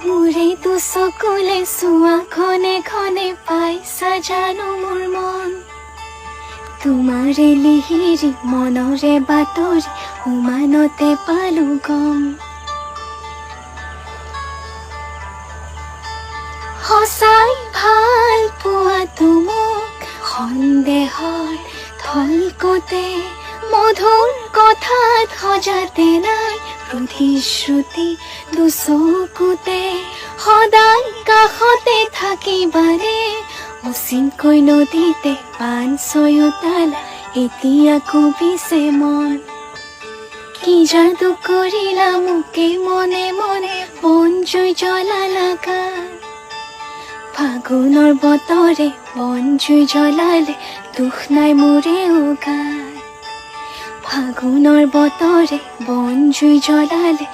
মোৰেতো চকুলে চোৱা খনে খনে পাইছা জানো মোৰ মন তোমাৰে লিহিৰি মনৰে বাতৰি উমানতে পালো গম সঁচাই ভাল পোৱাটো মোক সন্দেহৰ থলকতে মধুৰ কথাত সজাতে নাই প্ৰতিশ্ৰুতি দুচকুতে সদায় কাষতে থাকিবাৰে অচিনকৈ নদীতে পান ছয়োতালা এতিয়া কবিছে মন কি যাদু কৰিলা মোকে মনে মনে বন জুই জ্বলালা গাত ফাগুনৰ বতৰে বন জুই জ্বলালে দুখ নাই মোৰে উগাত ফাগুনৰ বতৰে বন জুই জ্বলালে